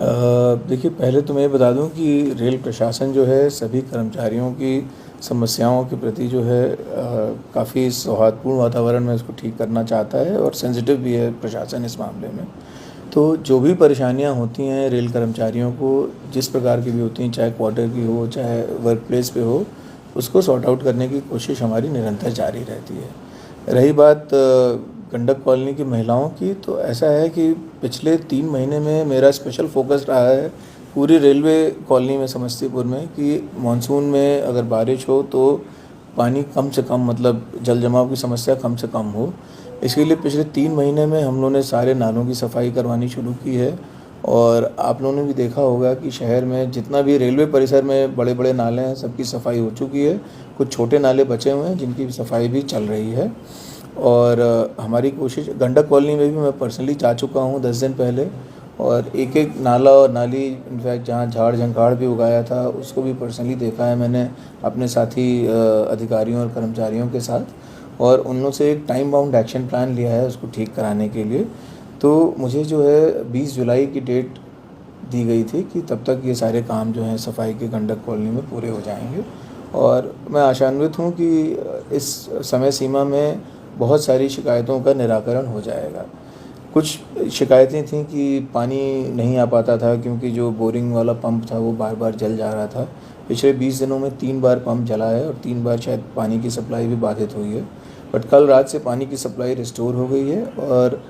देखिए, पहले तो मैं बता दूं कि रेल प्रशासन जो है सभी कर्मचारियों की समस्याओं के प्रति जो है काफ़ी सौहार्दपूर्ण वातावरण में इसको ठीक करना चाहता है और सेंसिटिव भी है प्रशासन इस मामले में। तो जो भी परेशानियां होती हैं रेल कर्मचारियों को, जिस प्रकार की भी होती हैं, चाहे क्वार्टर की हो चाहे वर्क प्लेस पे हो, उसको सॉर्ट आउट करने की कोशिश हमारी निरंतर जारी रहती है। रही बात गंडक कॉलोनी की महिलाओं की, तो ऐसा है कि पिछले 3 महीने में मेरा स्पेशल फोकस रहा है पूरी रेलवे कॉलोनी में समस्तीपुर में कि मानसून में अगर बारिश हो तो पानी कम से कम, मतलब जल जमाव की समस्या कम से कम हो। इसके लिए पिछले 3 महीने में हम लोगों ने सारे नालों की सफाई करवानी शुरू की है। और आप लोगों ने भी देखा होगा कि शहर में जितना भी रेलवे परिसर में बड़े बड़े नाले हैं सबकी सफाई हो चुकी है। कुछ छोटे नाले बचे हुए हैं जिनकी सफाई भी चल रही है। और हमारी कोशिश, गंडक कॉलोनी में भी मैं पर्सनली जा चुका हूँ 10 दिन पहले, और एक एक नाला और नाली, इनफैक्ट जहाँ झाड़ झंकाड़ भी उगाया था उसको भी पर्सनली देखा है मैंने अपने साथी अधिकारियों और कर्मचारियों के साथ। और उन से एक टाइम बाउंड एक्शन प्लान लिया है उसको ठीक कराने के लिए। तो मुझे जो है 20 जुलाई की डेट दी गई थी कि तब तक ये सारे काम जो हैं सफाई के गंडक कॉलोनी में पूरे हो जाएंगे। और मैं आशान्वित हूँ कि इस समय सीमा में बहुत सारी शिकायतों का निराकरण हो जाएगा। कुछ शिकायतें थीं कि पानी नहीं आ पाता था क्योंकि जो बोरिंग वाला पंप था वो बार बार जल जा रहा था। पिछले 20 दिनों में 3 बार पंप जला है और 3 बार शायद पानी की सप्लाई भी बाधित हुई है। बट कल रात से पानी की सप्लाई रिस्टोर हो गई है और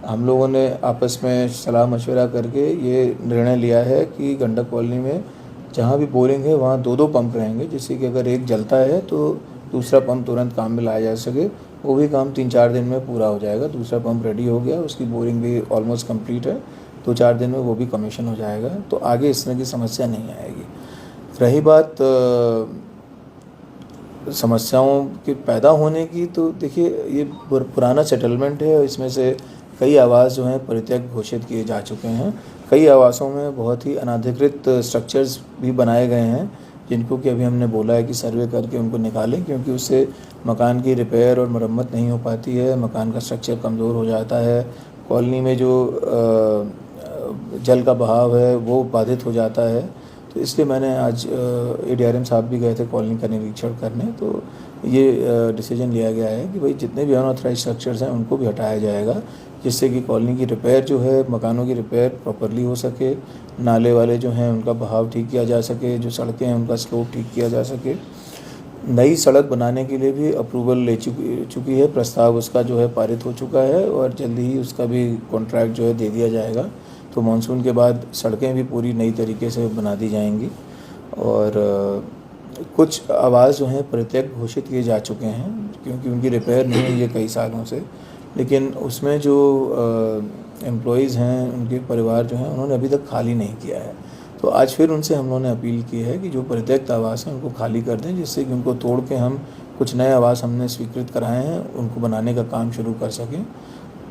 हम लोगों ने आपस में सलाह मशवरा करके ये निर्णय लिया है कि गंडक कॉलोनी में जहाँ भी बोरिंग है वहाँ 2-2 पंप रहेंगे, जिससे कि अगर एक जलता है तो दूसरा पंप तुरंत काम में लाया जा सके। वो भी काम 3-4 दिन में पूरा हो जाएगा। दूसरा पंप रेडी हो गया, उसकी बोरिंग भी ऑलमोस्ट कंप्लीट है, 2-4 दिन में वो भी कमीशन हो जाएगा। तो आगे इस तरह की समस्या नहीं आएगी। रही बात समस्याओं के पैदा होने की, तो देखिए ये पुराना सेटलमेंट है और इसमें से कई आवास जो हैं परित्यक्त घोषित किए जा चुके हैं। कई आवासों में बहुत ही अनाधिकृत स्ट्रक्चर्स भी बनाए गए हैं जिनको कि अभी हमने बोला है कि सर्वे करके उनको निकालें, क्योंकि उससे मकान की रिपेयर और मरम्मत नहीं हो पाती है, मकान का स्ट्रक्चर कमज़ोर हो जाता है, कॉलोनी में जो जल का बहाव है वो बाधित हो जाता है। तो इसलिए मैंने आज ADRM साहब भी गए थे कॉलोनी का निरीक्षण करने। तो ये डिसीजन लिया गया है कि भाई जितने भी अनऑथराइज स्ट्रक्चर्स हैं उनको भी हटाया जाएगा, जिससे कि कॉलोनी की रिपेयर जो है, मकानों की रिपेयर प्रॉपरली हो सके, नाले वाले जो हैं उनका बहाव ठीक किया जा सके, जो सड़कें हैं उनका स्लोप ठीक किया जा सके। नई सड़क बनाने के लिए भी अप्रूवल ले चुकी है, प्रस्ताव उसका जो है पारित हो चुका है और जल्दी ही उसका भी कॉन्ट्रैक्ट जो है दे दिया जाएगा। तो मानसून के बाद सड़कें भी पूरी नई तरीके से बना दी जाएंगी। और कुछ आवास जो हैं परित्यक्त घोषित किए जा चुके हैं क्योंकि उनकी रिपेयर नहीं हुई है कई सालों से, लेकिन उसमें जो एम्प्लॉइज़ हैं, उनके परिवार जो हैं, उन्होंने अभी तक खाली नहीं किया है। तो आज फिर उनसे हम लोगों ने अपील की है कि जो परित्यक्त आवास हैं उनको खाली कर दें, जिससे कि उनको तोड़ के हम कुछ नए आवास हमने स्वीकृत कराए हैं, उनको बनाने का काम शुरू कर सकें।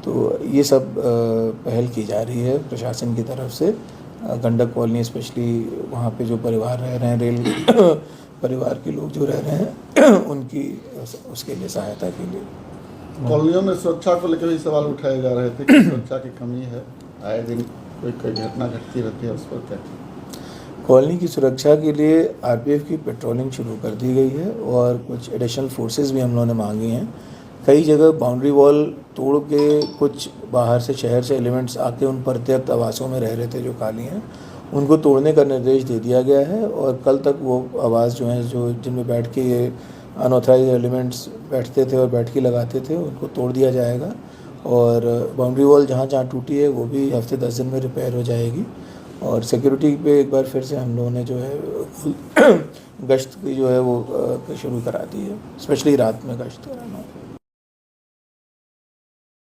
तो ये सब पहल की जा रही है प्रशासन की तरफ से। गंडक कॉलोनी स्पेशली वहाँ पे जो परिवार रह रहे हैं, रेल परिवार के लोग जो रह रहे हैं उनकी उसके लिए सहायता के लिए। कॉलोनियों में सुरक्षा को लेकर भी सवाल उठाए जा रहे थे कि सुरक्षा की कमी है, आए दिन कोई घटना घटती रहती है, उस पर क्या? कॉलोनी की सुरक्षा के लिए RPF की पेट्रोलिंग शुरू कर दी गई है और कुछ एडिशनल फोर्सेस भी हम लोगों ने मांगी हैं। कई जगह बाउंड्री वॉल तोड़ के कुछ बाहर से, शहर से एलिमेंट्स आके उन परित्यक्त आवासों में रह रहे थे जो खाली हैं, उनको तोड़ने का निर्देश दे दिया गया है। और कल तक वो आवास जो हैं, जो जिनमें बैठ के ये अनऑथराइज एलिमेंट्स बैठते थे और बैठकी लगाते थे, उनको तोड़ दिया जाएगा। और बाउंड्री वॉल जहाँ जहाँ टूटी है वो भी हफ्ते 10 दिन में रिपेयर हो जाएगी। और सिक्योरिटी पे एक बार फिर से हम लोगों ने जो है गश्त की जो है वो शुरू करा दी है, स्पेशली रात में गश्त कराना।